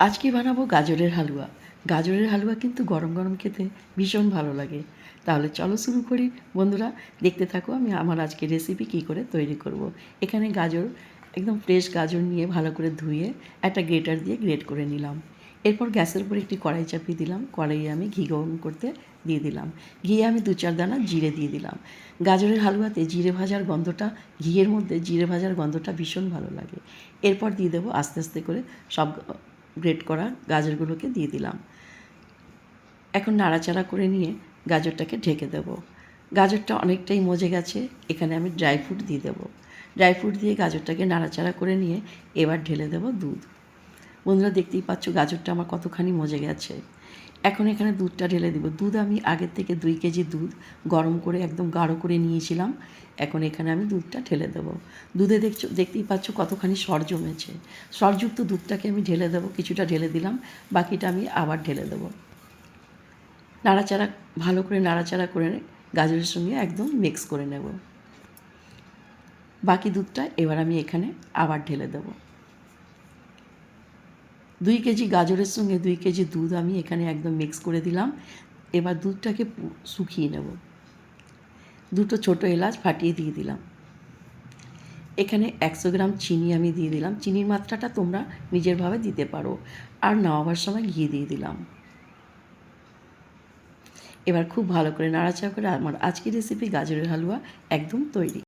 আজকে বানাবো গাজরের হালুয়া। গাজরের হালুয়া কিন্তু গরম গরম খেতে ভীষণ ভালো লাগে। তাহলে চলো শুরু করি বন্ধুরা, দেখতে থাকো আমি আমার আজকের রেসিপি কী করে তৈরি করব। এখানে গাজর, একদম ফ্রেশ গাজর নিয়ে ভালো করে ধুয়ে একটা গ্রেটার দিয়ে গ্রেট করে নিলাম। এরপর গ্যাসের উপর একটি কড়াই চাপিয়ে দিলাম। কড়াইয়ে আমি ঘি গরম করতে দিয়ে দিলাম। ঘিয়ে আমি 2-4 দানা জিরে দিয়ে দিলাম। গাজরের হালুয়াতে জিরে ভাজার গন্ধটা, ঘিয়ের মধ্যে জিরে ভাজার গন্ধটা ভীষণ ভালো লাগে। এরপর দিয়ে দেবো আস্তে আস্তে করে সব গ্রেট করা গাজরগুলোকে দিয়ে দিলাম। এখন নাড়াচাড়া করে নিয়ে গাজরটাকে ঢেকে দেব। গাজরটা অনেকটাই মজে গেছে, এখানে আমি ড্রাই ফ্রুট দিয়ে দেবো। ড্রাই ফ্রুট দিয়ে গাজরটাকে নাড়াচাড়া করে নিয়ে এবার ঢেলে দেবো দুধ। বন্ধুরা দেখতেই পাচ্ছ গাজরটা আমার কতখানি মজে গেছে। এখন এখানে দুধটা ঢেলে দেবো। দুধ আমি আগের থেকে 2 কেজি দুধ গরম করে একদম গাঢ় করে নিয়েছিলাম। এখন এখানে আমি দুধটা ঢেলে দেবো। দুধে দেখতেই পাচ্ছ কতখানি সর জমেছে। সরযুক্ত দুধটাকে আমি ঢেলে দেবো। কিছুটা ঢেলে দিলাম, বাকিটা আমি আবার ঢেলে দেবো। নাড়াচাড়া, ভালো করে নাড়াচাড়া করে গাজরের সঙ্গে একদম মিক্স করে নেব। বাকি দুধটা এবার আমি এখানে আবার ঢেলে দেবো। 2 কেজি গাজরের সঙ্গে 2 কেজি দুধ আমি এখানে একদম মিক্স করে দিলাম। এবার দুধটাকে শুকিয়ে নেব। 2টো ছোটো এলাচ ফাটিয়ে দিয়ে দিলাম। এখানে 100 গ্রাম চিনি আমি দিয়ে দিলাম। চিনির মাত্রাটা তোমরা নিজেরভাবে দিতে পারো। আর নামাবার সময় ঘি দিয়ে দিলাম। এবার খুব ভালো করে নাড়াচাড়া করে আমার আজকের রেসিপি গাজরের হালুয়া একদম তৈরি।